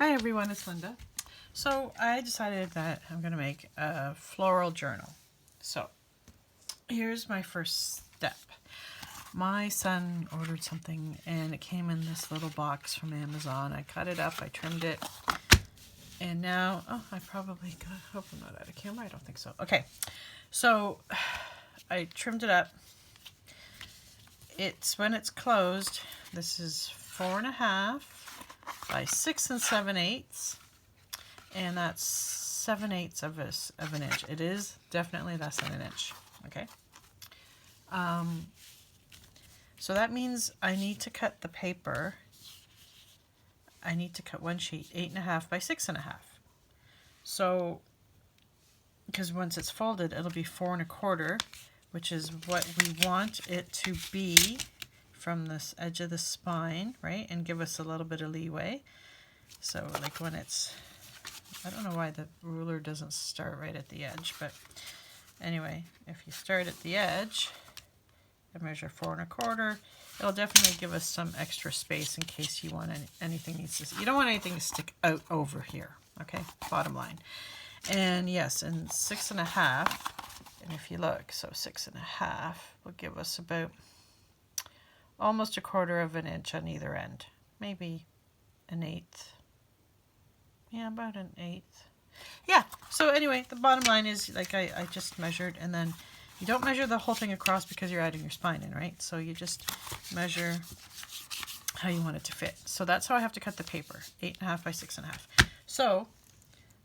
Hi everyone, it's Linda. So I decided that I'm going to make a floral journal. So here's my first step. My son ordered something and it came in this little box from Amazon. I cut it up, I trimmed it, and now, I probably got, I hope I'm not out of camera, I don't think so. Okay, so I trimmed it up. When it's closed, this is 4.5 by 6 7/8, and that's 7/8 of an inch. It is definitely less than an inch. Okay. So that means I need to cut the paper. I need to cut one sheet 8.5 by 6.5. So, because once it's folded, it'll be 4 1/4, which is what we want it to be from this edge of the spine, right? And give us a little bit of leeway. So like when it's, I don't know why the ruler doesn't start right at the edge, but anyway, if you start at the edge and measure 4 1/4, it'll definitely give us some extra space in case you want anything needs to, you don't want anything to stick out over here, okay? Bottom line. And yes, and 6.5, and if you look, so 6.5 will give us about almost 1/4 of an inch on either end, maybe 1/8. Yeah, about 1/8. Yeah, so anyway, the bottom line is, like I just measured, and then you don't measure the whole thing across because you're adding your spine in, right? So you just measure how you want it to fit. So that's how I have to cut the paper, 8.5 by 6.5. So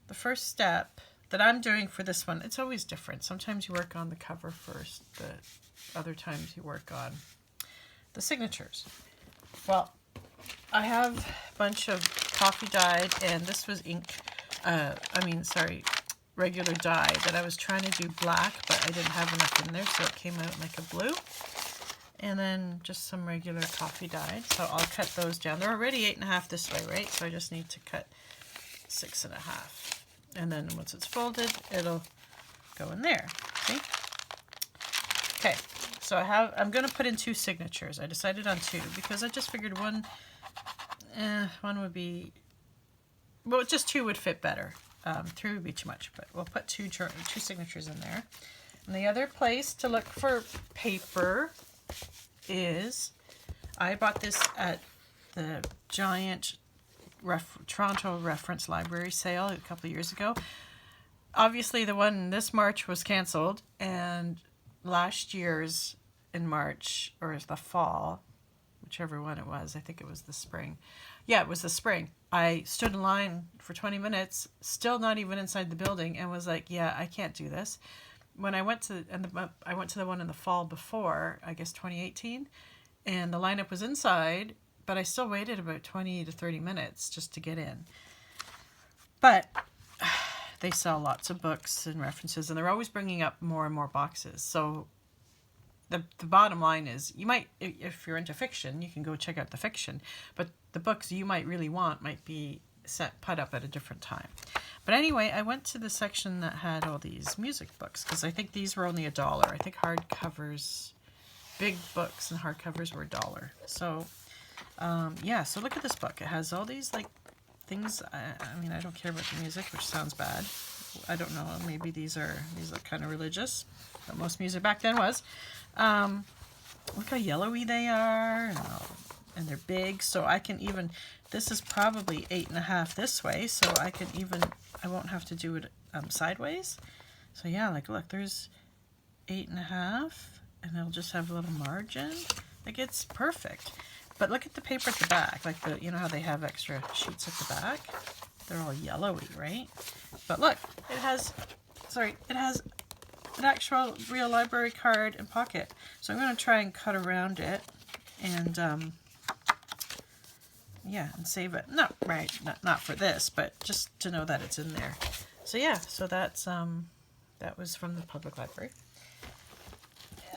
the first step that I'm doing for this one, it's always different. Sometimes you work on the cover first, the other times you work on the signatures. Well, I have a bunch of coffee dyed, and this was ink, regular dye that I was trying to do black, but I didn't have enough in there, so it came out like a blue. And then just some regular coffee dyed. So I'll cut those down. They're already 8.5 this way, right? So I just need to cut 6.5. And then once it's folded, it'll go in there. See? Okay. So I'm going to put in 2 signatures. I decided on 2 because I just figured one would be, well, just 2 would fit better. 3 would be too much, but we'll put 2 signatures in there. And the other place to look for paper is, I bought this at the giant Toronto Reference Library sale a couple of years ago. Obviously, the one this March was canceled, and last year's in March, or the fall, whichever one it was, I think it was the spring. Yeah, it was the spring. I stood in line for 20 minutes, still not even inside the building, and was like, yeah, I can't do this. When I went to, I went to the one in the fall before, I guess 2018, and the lineup was inside, but I still waited about 20 to 30 minutes just to get in. But they sell lots of books and references, and they're always bringing up more and more boxes. So the bottom line is, you might, if you're into fiction, you can go check out the fiction, but the books you might really want might be put up at a different time. But anyway, I went to the section that had all these music books, because I think these were only $1. I think hardcovers, big books and hardcovers were $1. So yeah, so look at this book. It has all these like things. I mean, I don't care about the music, which sounds bad. I don't know, maybe these look kind of religious, but most music back then was. Look how yellowy they are, and they're big, so I can even, this is probably 8.5 this way, so I won't have to do it sideways. So yeah, like look, there's 8.5, and it'll just have a little margin. Like, it's perfect. But look at the paper at the back, like you know how they have extra sheets at the back? They're all yellowy, right? But look, it has an actual real library card and pocket. So I'm going to try and cut around it and yeah, and save it. Not for this, but just to know that it's in there. So yeah, so that's that was from the public library.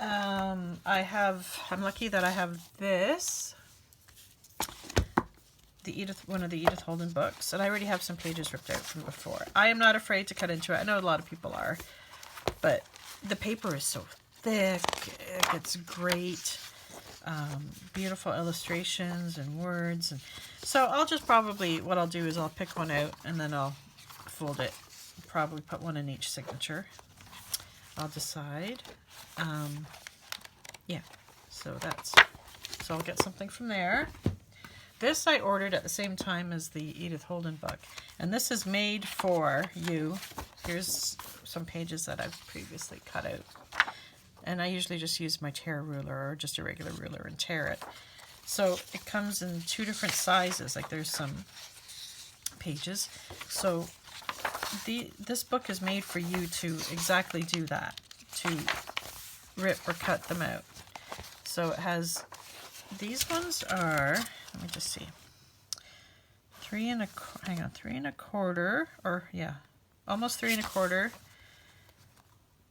I'm lucky that I have this, one of the Edith Holden books, and I already have some pages ripped out from before. I am not afraid to cut into it. I know a lot of people are, but the paper is so thick. It's great. beautiful illustrations and words. And so I'll just probably, what I'll do is I'll pick one out and then I'll fold it, probably put one in each signature. I'll decide. Yeah, so I'll get something from there. This I ordered at the same time as the Edith Holden book, and this is made for you. Here's some pages that I've previously cut out, and I usually just use my tear ruler or just a regular ruler and tear it. So it comes in 2 different sizes, like there's some pages. So this book is made for you to exactly do that, to rip or cut them out. So it has, these ones are, let me just see, 3 1/4, or yeah, almost 3 1/4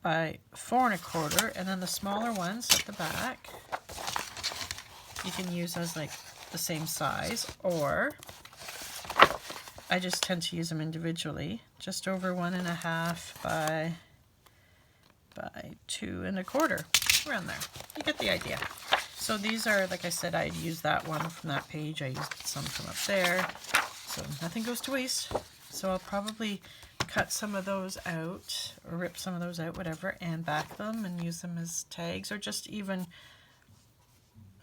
by 4 1/4, and then the smaller ones at the back you can use as like the same size, or I just tend to use them individually, just over 1 1/2 by 2 1/4, around there. You get the idea. So these are, like I said, I'd use that one from that page. I used some from up there. So nothing goes to waste. So I'll probably cut some of those out, or rip some of those out, whatever, and back them and use them as tags, or just even,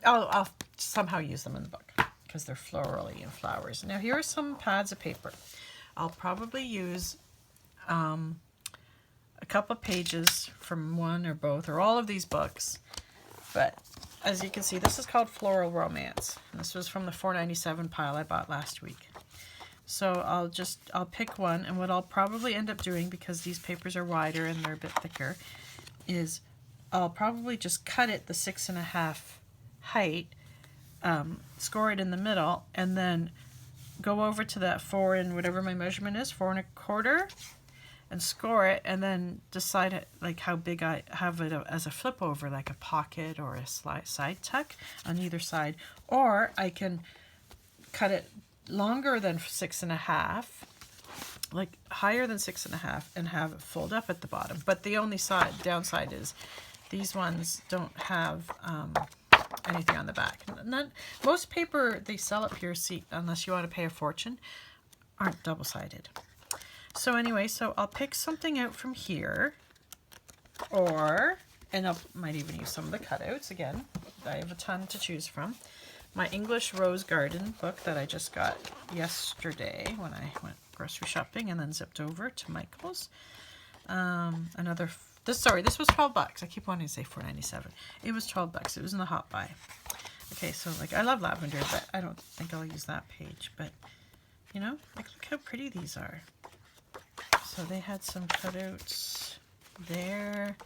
I'll somehow use them in the book because they're florally and flowers. Now here are some pads of paper. I'll probably use a couple of pages from one or both or all of these books, but as you can see, this is called Floral Romance. And this was from the $4.97 pile I bought last week. So I'll pick one, and what I'll probably end up doing, because these papers are wider and they're a bit thicker, is I'll probably just cut it the 6 1/2 height, score it in the middle, and then go over to that 4 and whatever my measurement is, 4 1/4, and score it, and then decide like how big I have it as a flip over, like a pocket or a side tuck on either side, or I can cut it longer than 6 1/2, like higher than 6 1/2, and have it fold up at the bottom. But the only downside is these ones don't have anything on the back. Most paper they sell up here, see, unless you want to pay a fortune, aren't double-sided. So anyway, so I'll pick something out from here, and I might even use some of the cutouts. Again, I have a ton to choose from. My English Rose Garden book that I just got yesterday when I went grocery shopping and then zipped over to Michael's. This was $12. I keep wanting to say $4.97. It was $12. It was in the hot buy. Okay, so like I love lavender, but I don't think I'll use that page. But you know, like look how pretty these are. So they had some cutouts there,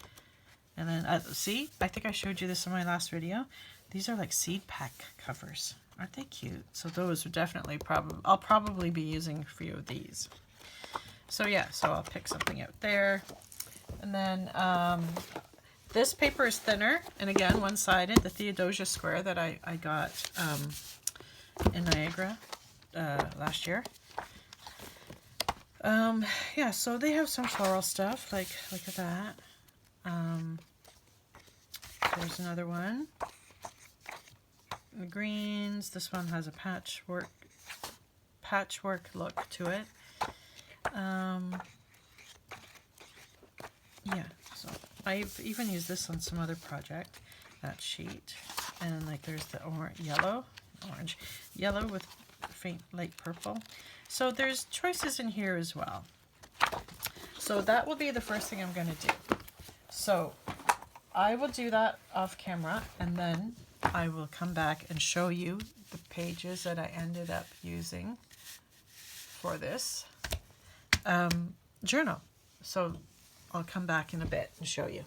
and then see, I think I showed you this in my last video. These are like seed pack covers. Aren't they cute? So those are definitely I'll probably be using a few of these. So yeah, so I'll pick something out there, and then this paper is thinner, and again one-sided. The Theodosia square that I got in Niagara last year. Yeah, so they have some floral stuff, like look at that. There's another one. The greens. This one has a patchwork look to it. Yeah, so I've even used this on some other project, that sheet. And like there's the yellow with faint light purple. So there's choices in here as well. So that will be the first thing I'm going to do. So I will do that off camera, and then I will come back and show you the pages that I ended up using for this journal. So I'll come back in a bit and show you.